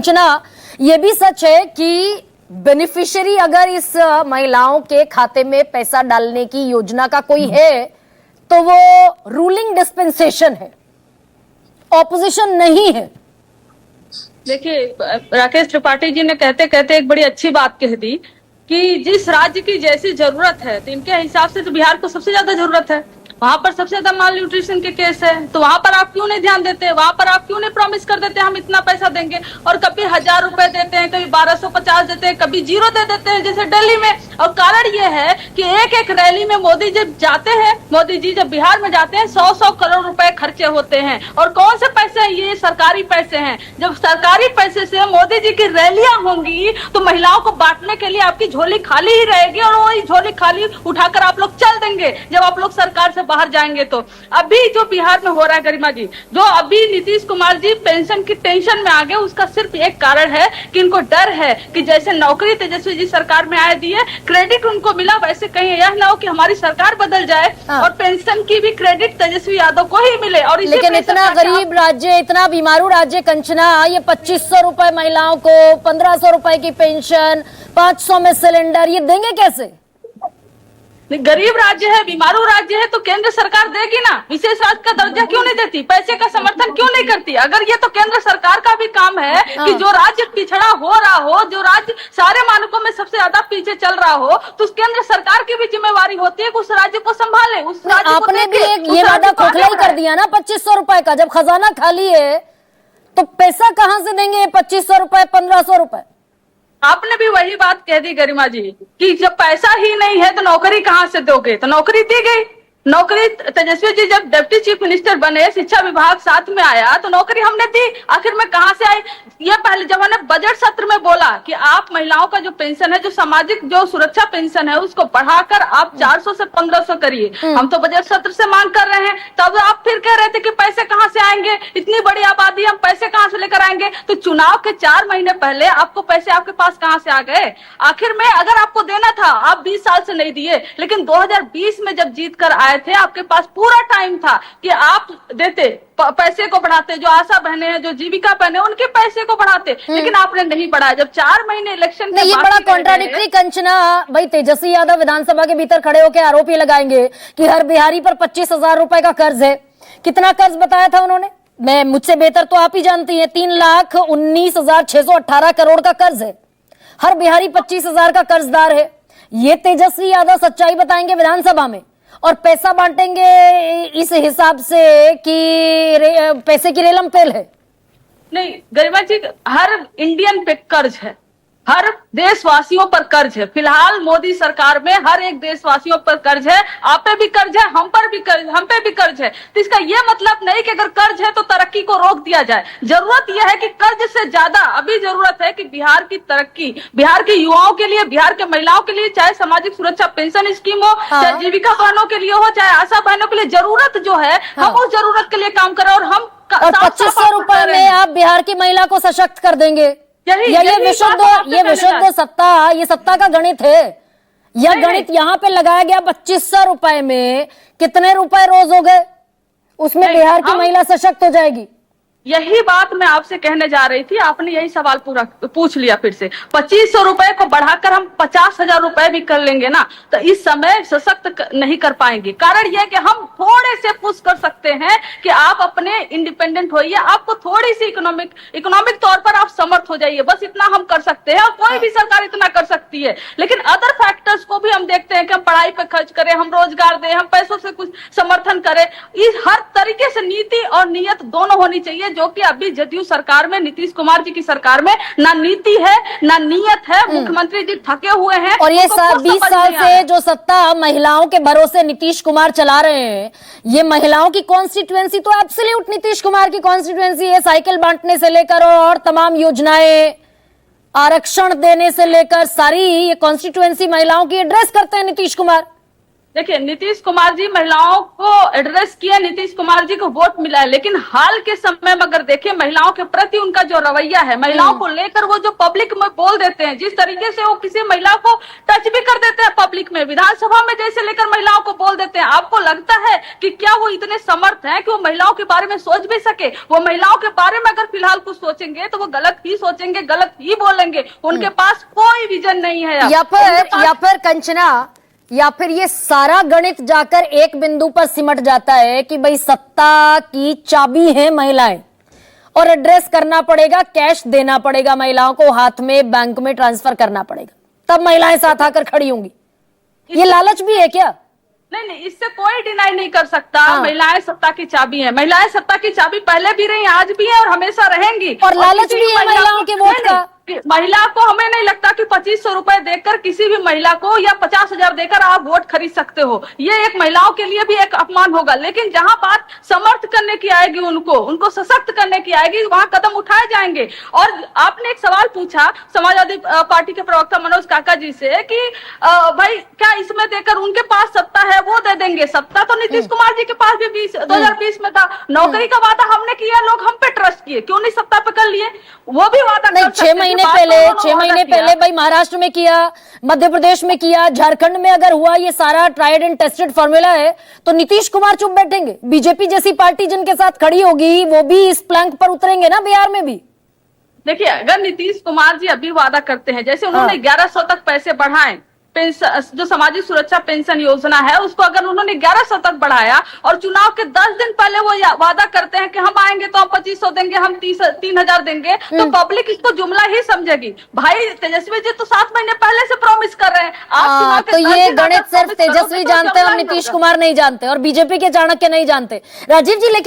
रचना, ये भी सच है कि बेनिफिशियरी अगर इस महिलाओं के खाते में पैसा डालने की योजना का कोई है तो वो रूलिंग डिस्पेंसेशन है, ऑपोजिशन नहीं है। देखिए, राकेश त्रिपाठी जी ने कहते कहते एक बड़ी अच्छी बात कह दी कि जिस राज्य की जैसी जरूरत है तो इनके हिसाब से तो बिहार को सबसे ज्यादा जरूरत है। वहां पर सबसे ज्यादा माल न्यूट्रिशन के केस है, तो वहां पर आप क्यों नहीं ध्यान देते? वहां पर आप क्यों नहीं प्रॉमिस कर देते हम इतना पैसा देंगे? और कभी 1000 रुपए देते हैं, कभी 1250 देते हैं, कभी 0 दे देते हैं जैसे दिल्ली में। और कारण ये है कि एक एक रैली में मोदी जब जाते हैं, मोदी जी जब बिहार में जाते हैं 100-100 करोड़ रुपए खर्चे होते हैं। और कौन से पैसे हैं? ये सरकारी पैसे हैं। जब सरकारी पैसे से मोदी जी की रैलियां होंगी तो महिलाओं को बांटने के लिए आपकी झोली खाली ही रहेगी और वही झोली खाली उठाकर आप लोग चल देंगे जब आप लोग सरकार से बाहर जाएंगे। तो अभी जो बिहार में हो रहा है गरिमा जी, जो अभी नीतीश कुमार जी पेंशन की टेंशन में आ गए, उसका सिर्फ एक कारण है कि इनको डर है कि जैसे नौकरी तेजस्वी जी सरकार में आए दिए, क्रेडिट उनको मिला, वैसे कहीं यह ना हो कि हमारी सरकार बदल जाए और पेंशन की भी क्रेडिट तेजस्वी यादव को ही मिले। और लेकिन इतना गरीब राज्य, इतना बीमारू राज्य कंचना, ये 2500 रुपए महिलाओं को, 1500 रुपए की पेंशन, 500 में सिलेंडर, ये देंगे कैसे? गरीब राज्य है, बीमारू राज्य है, तो केंद्र सरकार देगी ना। विशेष राज्य का दर्जा क्यों नहीं देती? पैसे का समर्थन क्यों नहीं करती? अगर ये तो केंद्र सरकार का भी काम है कि जो राज्य पिछड़ा हो रहा हो, जो राज्य सारे मानकों में सबसे ज्यादा पीछे चल रहा हो, तो उस केंद्र सरकार की भी जिम्मेवारी होती है कि उस राज्य को संभाले, उस राज्य आपने भी एक ये वादा खोखला ही कर दिया ना 2500 रुपए का। जब खजाना खाली है तो पैसा कहाँ से देंगे? 2500 रुपए, 1500 रुपए? आपने भी वही बात कह दी गरिमा जी कि जब पैसा ही नहीं है तो नौकरी कहाँ से दोगे? तो नौकरी दी गई। नौकरी तेजस्वी जी जब डिप्टी चीफ मिनिस्टर बने, शिक्षा विभाग साथ में आया, तो नौकरी हमने दी। आखिर में कहां से आई? ये पहले जब हमने बजट सत्र में बोला कि आप महिलाओं का जो पेंशन है, जो सामाजिक जो सुरक्षा पेंशन है, उसको बढ़ाकर आप 400 से 1500 करिए। हम तो बजट सत्र से मांग कर रहे हैं, तब आप फिर कह रहे थे कि पैसे कहां से आएंगे? इतनी बड़ी आबादी, हम पैसे कहां से लेकर आएंगे? तो चुनाव के 4 महीने पहले आपको पैसे आपके पास कहां से आ गए? आखिर में अगर आपको देना था, आप 20 साल से नहीं दिए, लेकिन 2020 में जब जीत कर आए थे, आपके पास पूरा टाइम था कि आप देते, पैसे को बढ़ाते। जो आशा बहने हैं, जो जीविका बहने, उनके पैसे को बढ़ाते, लेकिन आपने नहीं बढ़ाया। जब 4 महीने इलेक्शन के ये बड़ा कॉन्ट्राडिक्टरी कंचना। भाई तेजस्वी यादव विधानसभा के भीतर खड़े होकर आरोप ये लगाएंगे कि हर बिहारी पर 25,000 रुपए का कर्ज है। कितना कर्ज बताया था उन्होंने? मैं मुझसे बेहतर तो आप ही जानती हैं। 3,19,618 करोड़ का कर्ज है। हर बिहारी 25,000 का कर्जदार है। ये तेजस्वी यादव सच्चाई बताएंगे विधानसभा में और पैसा बांटेंगे इस हिसाब से कि पैसे की रेलम पेल है। नहीं गरिमा जी, हर इंडियन पे कर्ज है, हर देशवासियों पर कर्ज है। फिलहाल मोदी सरकार में हर एक देशवासियों पर कर्ज है। आप पे भी कर्ज है, हम पर भी कर्ज, हम पे भी कर्ज है। तो इसका ये मतलब नहीं कि अगर कर्ज है तो तरक्की को रोक दिया जाए। जरूरत यह है कि कर्ज से ज्यादा अभी जरूरत है कि बिहार की तरक्की, बिहार के युवाओं के लिए, बिहार के महिलाओं के लिए, चाहे सामाजिक सुरक्षा पेंशन स्कीम हो, चाहे जीविका बहनों के लिए हो, चाहे आशा बहनों के लिए, जरूरत जो है हम उस जरूरत के लिए काम करें। और हम 2500 रुपए में आप बिहार की महिला को सशक्त कर देंगे? ये विशुद्ध सत्ता, ये सत्ता का गणित है। यह गणित यहाँ पे लगाया गया। 2500 रुपए में कितने रुपए रोज हो गए? उसमें बिहार की महिला सशक्त हो जाएगी। यही बात मैं आपसे कहने जा रही थी, आपने यही सवाल पूरा पूछ लिया फिर से। 2500 रुपए को बढ़ाकर हम 50,000 रुपए भी कर लेंगे ना, तो इस समय सशक्त नहीं कर पाएंगे। कारण यह कि हम थोड़े से पुश कर सकते हैं कि आप अपने इंडिपेंडेंट होइए, आपको थोड़ी सी इकोनॉमिक तौर पर आप समर्थ हो जाइए, बस इतना हम कर सकते हैं। और कोई भी सरकार इतना कर सकती है, लेकिन अदर फैक्टर्स को भी हम देखते हैं कि हम पढ़ाई पे खर्च करें, हम रोजगार दें, हम पैसों से कुछ समर्थन करें। इस हर तरीके से नीति और नियत दोनों होनी चाहिए, जो कि अभी जदयू सरकार में, नीतीश कुमार जी की सरकार में ना नीति है ना नियत है। मुख्यमंत्री जी थके हुए हैं। और ये 20 साल से जो सत्ता महिलाओं के भरोसे नीतीश कुमार चला रहे हैं, ये महिलाओं की कॉन्स्टिट्यूएंसी तो एब्सोल्यूट नीतीश कुमार की कॉन्स्टिट्यूएंसी है। साइकिल बांटने से लेकर और तमाम योजनाएं, आरक्षण देने से लेकर सारी ये कॉन्स्टिट्यूएंसी महिलाओं की एड्रेस करते हैं नीतीश कुमार। देखिए, नीतीश कुमार जी महिलाओं को एड्रेस किया, नीतीश कुमार जी को वोट मिला है, लेकिन हाल के समय में अगर देखें महिलाओं के प्रति उनका जो रवैया है, महिलाओं को लेकर वो जो पब्लिक में बोल देते हैं, जिस तरीके से वो किसी महिला को टच भी कर देते हैं पब्लिक में, विधानसभा में जैसे लेकर महिलाओं को बोल देते हैं, आपको लगता है कि क्या वो इतने समर्थ हैं कि वो महिलाओं के बारे में सोच भी सके? वो महिलाओं के बारे में अगर फिलहाल कुछ सोचेंगे तो वो गलत ही सोचेंगे, गलत ही बोलेंगे, उनके पास कोई विजन नहीं है। या फिर कंचना, या फिर ये सारा गणित जाकर एक बिंदु पर सिमट जाता है कि भाई सत्ता की चाबी है महिलाएं और एड्रेस करना पड़ेगा, कैश देना पड़ेगा महिलाओं को, हाथ में बैंक में ट्रांसफर करना पड़ेगा, तब महिलाएं साथ आकर खड़ी होंगी। ये लालच भी है क्या? नहीं, इससे कोई डिनाई नहीं कर सकता। महिलाएं सत्ता की चाबी है, महिलाएं सत्ता की चाबी पहले भी रही, आज भी है और हमेशा रहेंगी। और लालच भी है महिलाओं के वोट का। महिला को हमें नहीं लगता कि 2500 रुपए देकर किसी भी महिला को या 50,000 देकर आप वोट खरीद सकते हो। ये एक महिलाओं के लिए भी एक अपमान होगा। लेकिन जहां बात समर्थ करने की आएगी, उनको सशक्त करने की आएगी, वहां कदम उठाए जाएंगे। और आपने एक सवाल पूछा समाजवादी पार्टी के प्रवक्ता मनोज काका जी से कि भाई क्या इसमें देकर उनके पास सत्ता है, वो दे देंगे। सत्ता तो नीतीश कुमार जी के पास भी 2020 में था। नौकरी का वादा हमने किया, लोग हम पे ट्रस्ट किए, क्यों नहीं सत्ता पे कर लिए? वो भी वादा नहीं, 6 महीने पहले भाई महाराष्ट्र में किया, मध्य प्रदेश में किया, झारखंड में अगर हुआ, ये सारा ट्राइड एंड टेस्टेड फॉर्मूला है, तो नीतीश कुमार चुप बैठेंगे? बीजेपी जैसी पार्टी जिनके साथ खड़ी होगी वो भी इस प्लैंक पर उतरेंगे ना बिहार में भी। देखिए, अगर नीतीश कुमार जी अभी वादा करते हैं, जैसे उन्होंने 1100 तक पैसे बढ़ाए, पेंशन जो सामाजिक सुरक्षा पेंशन योजना है उसको अगर उन्होंने 1100 तक बढ़ाया और चुनाव के 10 दिन पहले वो वादा करते हैं कि हम आएंगे तो हम 2500 देंगे, हम 3,000 देंगे, तो पब्लिक इसको जुमला ही समझेगी। भाई तेजस्वी जी तो 7 महीने पहले से प्रॉमिस कर रहे हैं। तो ये गणित सिर्फ तेजस्वी जानते हैं और नीतीश कुमार नहीं जानते और बीजेपी के चाणक्य नहीं जानते। राजीव जी, लेकिन